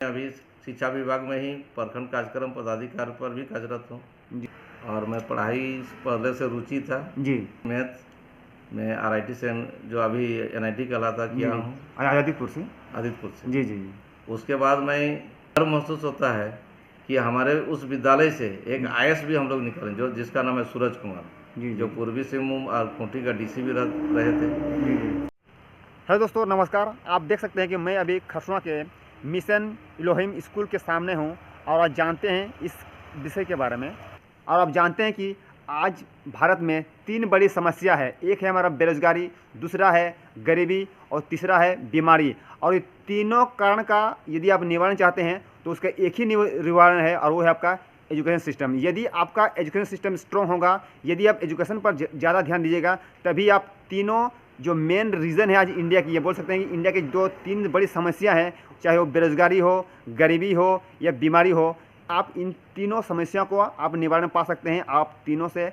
अभी शिक्षा विभाग में ही प्रखंड कार्यक्रम पदाधिकारी पर भी कार्यरत हूँ जी और मैं पढ़ाई पहले से रुचि था जी मैथ में आरआईटी से जो अभी एनआईटी कहलाता किया हूँ आदितपुर से। आदितपुर से। जी जी जी उसके बाद मैं गर्व महसूस होता है कि हमारे उस विद्यालय से एक आईएएस भी हम लोग निकले जो जिसका नाम है सूरज कुमार, जी जो पूर्वी सिंहभूम और खूंटी का डीसी भी रहे थे। जी जी। हेलो दोस्तों, नमस्कार। आप देख सकते हैं कि मैं अभी खरसुआ के मिशन इलोहिम स्कूल के सामने हूं और आज जानते हैं इस विषय के बारे में। और आप जानते हैं कि आज भारत में 3 बड़ी समस्या है। एक है हमारा बेरोजगारी, दूसरा है गरीबी और तीसरा है बीमारी। और ये तीनों कारण का यदि आप निवारण चाहते हैं तो उसका एक ही निवारण है और वो है आपका एजुकेशन सिस्टम। यदि आपका एजुकेशन सिस्टम स्ट्रॉन्ग होगा, यदि आप एजुकेशन पर ज़्यादा ध्यान दीजिएगा, तभी आप तीनों जो मेन रीज़न है आज इंडिया की, ये बोल सकते हैं कि इंडिया की जो 3 बड़ी समस्या हैं, चाहे वो बेरोजगारी हो, गरीबी हो या बीमारी हो, आप इन तीनों समस्या को आप निवारण पा सकते हैं। आप तीनों से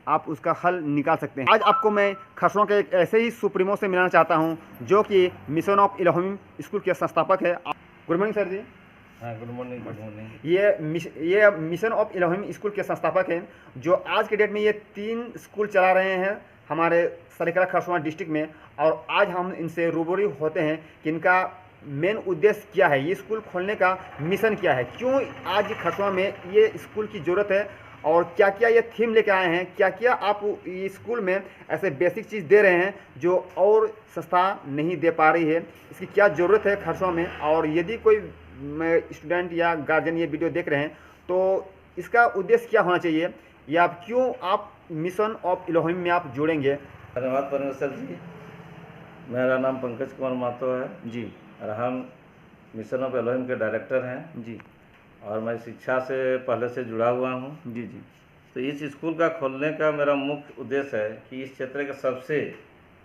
आप उसका हल निकाल सकते हैं। आज आपको मैं खरसुआ के एक ऐसे ही सुप्रीमो से मिलाना चाहता हूं जो कि मिशन ऑफ इलोहिम स्कूल के संस्थापक है। गुड मॉर्निंग सर जी। हाँ, गुड मॉर्निंग। Good morning. ये मिशन ऑफ इलोहिम स्कूल के संस्थापक हैं जो आज के डेट में ये 3 स्कूल चला रहे हैं हमारे सरायकेला खरसुआ डिस्ट्रिक्ट में। और आज हम इनसे रूबरू होते हैं कि इनका मेन उद्देश्य क्या है, ये स्कूल खोलने का मिशन क्या है, क्यों आज खरसुआ में ये स्कूल की ज़रूरत है और क्या क्या ये थीम लेके आए हैं, क्या क्या आप इस स्कूल में ऐसे बेसिक चीज़ दे रहे हैं जो और संस्था नहीं दे पा रही है, इसकी क्या ज़रूरत है खरसुआ में। और यदि कोई स्टूडेंट या गार्जियन ये वीडियो देख रहे हैं तो इसका उद्देश्य क्या होना चाहिए या आप क्यों आप मिशन ऑफ इलोहिम में आप जुड़ेंगे। धन्यवाद परमेश्वर जी। मेरा नाम पंकज कुमार महतो है जी और हम मिशन ऑफ इलोहिम के डायरेक्टर हैं जी और मैं शिक्षा से पहले से जुड़ा हुआ हूँ। जी जी तो इस स्कूल का खोलने का मेरा मुख्य उद्देश्य है कि इस क्षेत्र के सबसे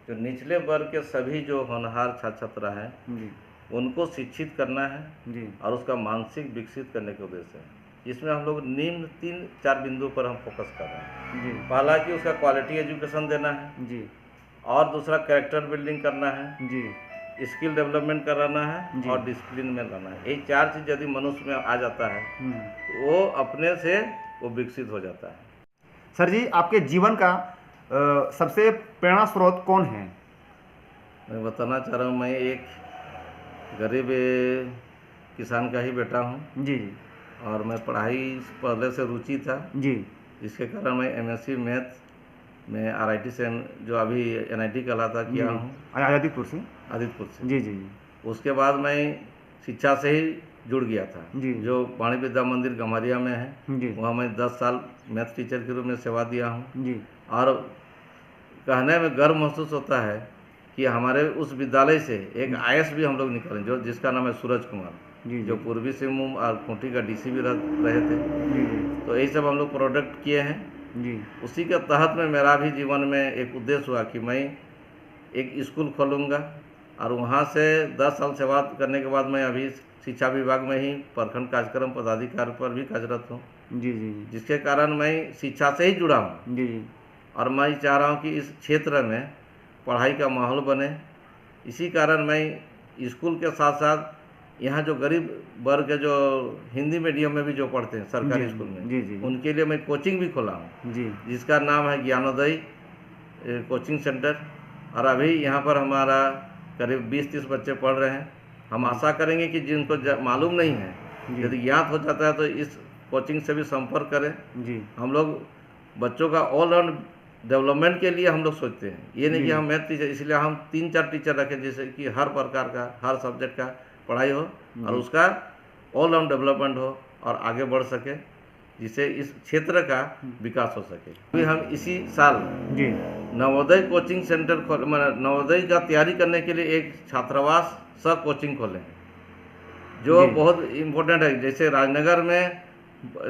जो निचले वर्ग के सभी जो होनहार छात्र छात्रा हैं जी उनको शिक्षित करना है जी और उसका मानसिक विकसित करने के उद्देश्य है। इसमें हम लोग निम्न 3-4 बिंदु पर हम फोकस कर रहे हैं। जी पहला कि उसका क्वालिटी एजुकेशन देना है जी और दूसरा कैरेक्टर बिल्डिंग करना है, जी स्किल डेवलपमेंट कराना है जी। और डिसिप्लिन में लाना है। यही 4 चीज़ यदि मनुष्य में आ जाता है हम्म। तो वो अपने से वो विकसित हो जाता है। सर जी, आपके जीवन का सबसे प्रेरणा स्रोत कौन है। मैं बताना चाह रहा हूँ, मैं एक गरीब किसान का ही बेटा हूँ जी जी और मैं पढ़ाई पहले से रुचि था, जी जिसके कारण मैं एमएससी मैथ में आरआईटी से जो अभी एनआईटी कहलाता किया हूँ आदितपुर से। आदितपुर से। जी जी जी उसके बाद मैं शिक्षा से ही जुड़ गया था जी। जो वाणी विद्या मंदिर गम्हरिया में है। जी वहाँ मैं 10 साल मैथ टीचर के रूप में सेवा दिया हूँ जी और कहने में गर्व महसूस होता है कि हमारे उस विद्यालय से एक आईएएस भी हम लोग निकले जो जिसका नाम है सूरज कुमार, जी जो पूर्वी सिंहभूम और खूंटी का डीसी भी रहे थे। जी जी तो यही सब हम लोग प्रोडक्ट किए हैं। जी उसी के तहत में मेरा भी जीवन में एक उद्देश्य हुआ कि मैं एक स्कूल खोलूँगा और वहाँ से 10 साल सेवा करने के बाद मैं अभी शिक्षा विभाग में ही प्रखंड कार्यक्रम पदाधिकारी पर भी कार्यरत हूँ, जी जी जिसके कारण मैं शिक्षा से ही जुड़ा हूँ। जी जी और मैं चाह रहा हूँ कि इस क्षेत्र में पढ़ाई का माहौल बने। इसी कारण मैं स्कूल के साथ साथ यहाँ जो गरीब वर्ग के जो हिंदी मीडियम में भी जो पढ़ते हैं सरकारी स्कूल में, जी जी उनके लिए मैं कोचिंग भी खोला हूँ जी जिसका नाम है ज्ञानोदय कोचिंग सेंटर। और अभी यहाँ पर हमारा करीब 20-30 बच्चे पढ़ रहे हैं। हम आशा करेंगे कि जिनको मालूम नहीं है, यदि ज्ञात हो जाता है तो इस कोचिंग से भी संपर्क करें। जी हम लोग बच्चों का ऑलराउंड डेवलपमेंट के लिए हम लोग सोचते हैं, ये नहीं कि हम मैथ टीचर, इसलिए हम 3-4 टीचर रखें जिससे कि हर प्रकार का हर सब्जेक्ट का पढ़ाई हो और उसका ऑलराउंड डेवलपमेंट हो और आगे बढ़ सके, जिससे इस क्षेत्र का विकास हो सके। अभी हम इसी साल जी नवोदय कोचिंग सेंटर नवोदय का तैयारी करने के लिए एक छात्रावास सह कोचिंग खोले हैं जो जी। बहुत इम्पोर्टेंट है। जैसे राजनगर में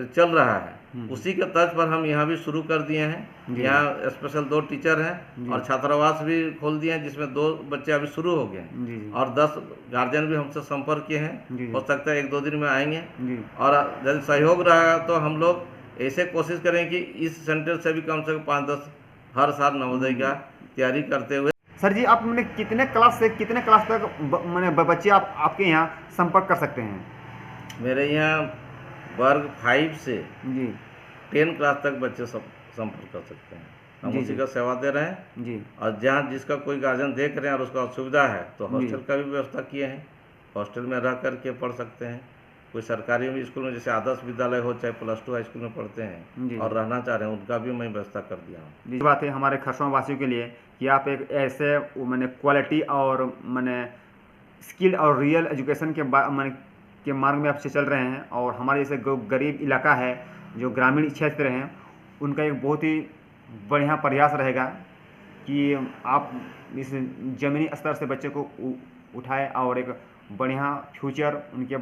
चल रहा है उसी के तर्ज पर हम यहाँ भी शुरू कर दिए हैं। जी। यहाँ स्पेशल 2 टीचर हैं और छात्रावास भी खोल दिए हैं जिसमें 2 बच्चे अभी शुरू हो गए हैं जी और 10 गार्जियन भी हमसे संपर्क किए जी। हैं। हो सकता है 1-2 दिन में आएंगे जी और यदि सहयोग रहा तो हम लोग ऐसे कोशिश करें कि इस सेंटर से भी कम 5-10 हर साल नवोदय का तैयारी करते हुए। सर जी, आप मैंने कितने क्लास से कितने क्लास तक मैंने बच्चे आप आपके यहाँ संपर्क कर सकते हैं। मेरे यहाँ वर्ग 5 से जी 10 क्लास तक बच्चे सब संपर्क कर सकते हैं। हम जी उसी जी का सेवा दे रहे हैं। जी और जहाँ जिसका कोई गार्जियन देख रहे हैं और उसका असुविधा है तो जी हॉस्टल का भी व्यवस्था किए हैं। हॉस्टल में रह कर के पढ़ सकते हैं। कोई सरकारी स्कूल में जैसे आदर्श विद्यालय हो चाहे +2 हाई स्कूल में पढ़ते जी। हैं और रहना चाह रहे हैं, उनका भी मैं व्यवस्था कर दिया हूँ। जी बात है हमारे खरसों वासियों के लिए कि आप एक ऐसे मैंने क्वालिटी और मैंने स्किल और रियल एजुकेशन के मैंने के मार्ग में आप से चल रहे हैं। और हमारे जैसे गरीब इलाका है जो ग्रामीण क्षेत्र हैं, उनका एक बहुत ही बढ़िया प्रयास रहेगा कि आप इस ज़मीनी स्तर से बच्चे को उठाएं और एक बढ़िया फ्यूचर उनके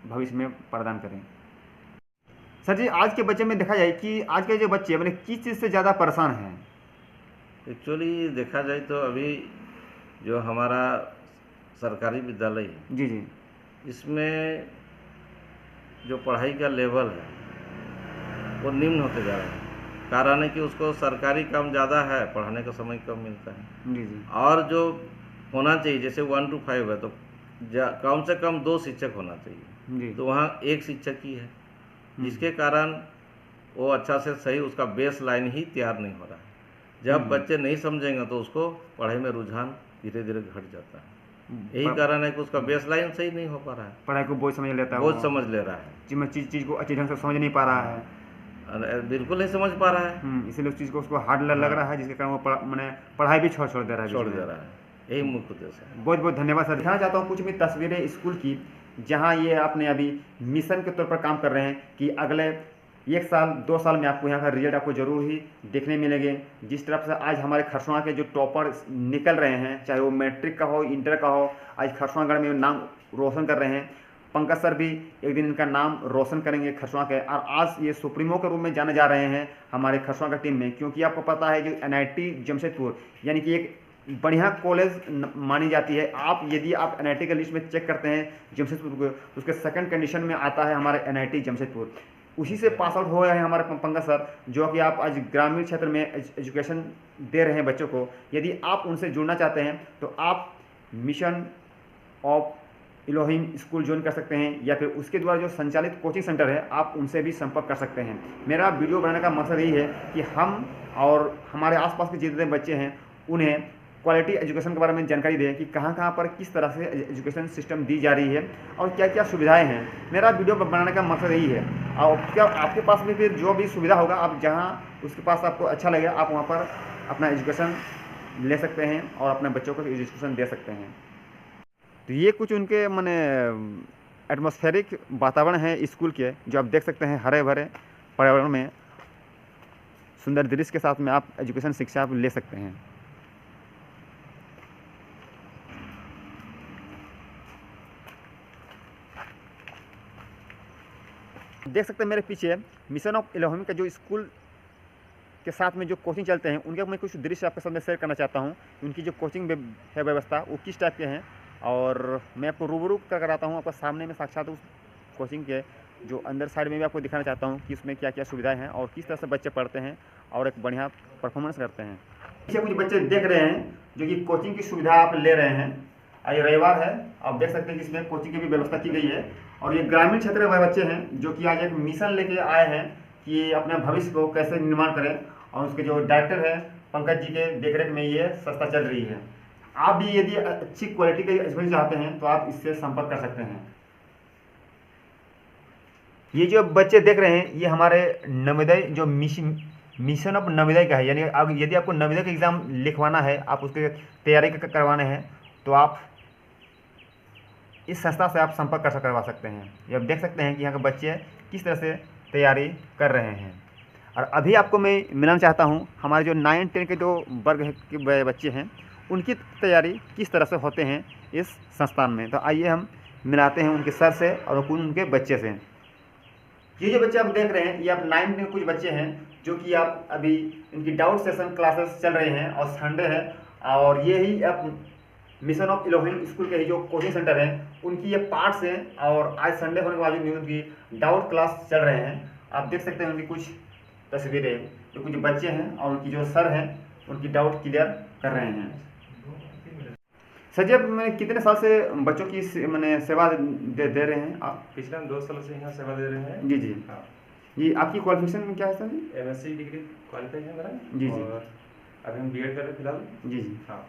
भविष्य में प्रदान करें। सर जी, आज के बच्चे में देखा जाए कि आज के जो बच्चे मैंने किस चीज़ से ज़्यादा परेशान हैं? एक्चुअली देखा जाए तो अभी जो हमारा सरकारी विद्यालय है, जी जी इसमें जो पढ़ाई का लेवल है वो निम्न होते जा रहा है। कारण है कि उसको सरकारी काम ज़्यादा है, पढ़ाने का समय कम मिलता है। जी जी और जो होना चाहिए जैसे 1 to 5 है तो कम से कम 2 शिक्षक होना चाहिए, जी तो वहाँ 1 शिक्षक ही है, जिसके कारण वो अच्छा से सही उसका बेस लाइन ही तैयार नहीं हो रहा है। जब बच्चे नहीं समझेंगे तो उसको पढ़ाई में रुझान धीरे धीरे घट जाता है। यही कारण है कि उसका बेस लाइन सही नहीं हो पा रहा है, पढ़ाई को बोझ समझ लेता है, बोझ वो समझ ले रहा है, चीज़ को अच्छी ढंग से समझ नहीं पा रहा है। बिल्कुल नहीं समझ पा रहा है, इसीलिए उस चीज़ को उसको हार्ड लग रहा है, जिसके कारण वो मैंने पढ़ाई भी छोड़ दे रहा है, छोड़ दे रहा है। यही मुख्य उद्देश्य है। बहुत बहुत धन्यवाद सर। दिखाना चाहता हूँ कुछ भी तस्वीरें स्कूल की, जहाँ ये आपने अभी मिशन के तौर पर काम कर रहे हैं कि अगले 1 साल 2 साल में आपको यहाँ का रिजल्ट आपको जरूर ही देखने मिलेंगे। जिस तरफ से आज हमारे खरसों के जो टॉपर निकल रहे हैं, चाहे वो मैट्रिक का हो, इंटर का हो, आज खरसोंगढ़ में नाम रोशन कर रहे हैं। पंकज सर भी एक दिन इनका नाम रोशन करेंगे खरसों के, और आज ये सुप्रीमो के रूप में जाने जा रहे हैं हमारे खरसों का टीम में, क्योंकि आपको पता है जो NIT जमशेदपुर यानी कि एक बढ़िया कॉलेज मानी जाती है। आप यदि आप NIT के लिस्ट में चेक करते हैं जमशेदपुर को, तो उसके सेकंड कंडीशन में आता है हमारे NIT जमशेदपुर। उसी से पास आउट हुए हैं हमारे पंकज सर, जो कि आप आज ग्रामीण क्षेत्र में एजुकेशन दे रहे हैं बच्चों को। यदि आप उनसे जुड़ना चाहते हैं तो आप mission of Elohim school join कर सकते हैं, या फिर उसके द्वारा जो संचालित कोचिंग सेंटर है आप उनसे भी संपर्क कर सकते हैं। मेरा वीडियो बनाने का मकसद यही है कि हम और हमारे आसपास के जितने बच्चे हैं उन्हें क्वालिटी एजुकेशन के बारे में जानकारी दें कि कहाँ पर किस तरह से एजुकेशन सिस्टम दी जा रही है और क्या क्या सुविधाएं हैं। मेरा वीडियो बनाने का मकसद यही है। और क्या आपके पास में फिर जो भी सुविधा होगा, आप जहाँ उसके पास आपको अच्छा लगे आप वहाँ पर अपना एजुकेशन ले सकते हैं और अपने बच्चों को एजुकेशन दे सकते हैं। तो ये कुछ उनके माने एटमॉस्फेरिक वातावरण है स्कूल के, जो आप देख सकते हैं हरे भरे पर्यावरण में सुंदर दृश्य के साथ में आप एजुकेशन शिक्षा आप ले सकते हैं। देख सकते हैं मेरे पीछे मिशन ऑफ इलोहिम का जो स्कूल के साथ में जो कोचिंग चलते हैं उनके मैं कुछ दृश्य आपके साथ में शेयर करना चाहता हूं। उनकी जो कोचिंग है व्यवस्था वो किस टाइप के हैं, और मैं आपको रूबरू कराता हूं आपको सामने में साक्षात उस कोचिंग के जो अंदर साइड में भी आपको दिखाना चाहता हूं कि उसमें क्या क्या सुविधाएं हैं और किस तरह से बच्चे पढ़ते हैं और एक बढ़िया परफॉर्मेंस करते हैं। पीछे कुछ बच्चे देख रहे हैं जो कि कोचिंग की सुविधा आप ले रहे हैं। आज रविवार है, आप देख सकते हैं कि इसमें कोचिंग की भी व्यवस्था की गई है। और ये ग्रामीण क्षेत्र के बच्चे हैं जो कि आज एक मिशन लेके आए हैं कि अपने भविष्य को कैसे निर्माण करें, और उसके जो डायरेक्टर हैं पंकज जी के देखरेख में ये संस्था चल रही है। आप भी यदि अच्छी क्वालिटी का एजुकेशन चाहते हैं तो आप इससे संपर्क कर सकते हैं। ये जो बच्चे देख रहे हैं ये हमारे नवोदय जो मिशन ऑफ नवोदय का है, यानी यदि आपको नवोदय का एग्ज़ाम लिखवाना है, आप उसके तैयारी करवाने हैं, तो आप इस संस्था से आप संपर्क करवा सकते हैं। ये आप देख सकते हैं कि यहाँ के बच्चे किस तरह से तैयारी कर रहे हैं। और अभी आपको मैं मिलाना चाहता हूँ हमारे जो 9-10 के जो वर्ग के बच्चे हैं उनकी तैयारी किस तरह से होते हैं इस संस्थान में। तो आइए हम मिलाते हैं उनके सर से और उनके बच्चे से। ये जो बच्चे आप देख रहे हैं ये आप 9 के कुछ बच्चे हैं जो कि आप अभी इनकी डाउट सेशन क्लासेस चल रहे हैं और संडे है, और ये ही आप मिशन ऑफ इलोहिम स्कूल के ही जो कोचिंग सेंटर हैं उनकी ये पार्ट्स हैं। और आज संडे होने के बावजूद भी उनकी डाउट क्लास चल रहे हैं। आप देख सकते हैं उनकी कुछ तस्वीरें, जो कुछ बच्चे हैं और उनकी जो सर हैं उनकी डाउट क्लियर कर रहे हैं। सर जी, अब मैंने कितने साल से बच्चों की मैंने सेवा दे रहे हैं आप? पिछले हम 2 सालों से यहाँ सेवा दे रहे हैं। जी जी हाँ, जी। आपकी क्वालिफिकेशन क्या है सर जी? एमएससी डिग्री क्वालिफाई है मेरा। जी, जी। और अभी हम बीएड कर रहे हैं फिलहाल। जी जी। हाँ।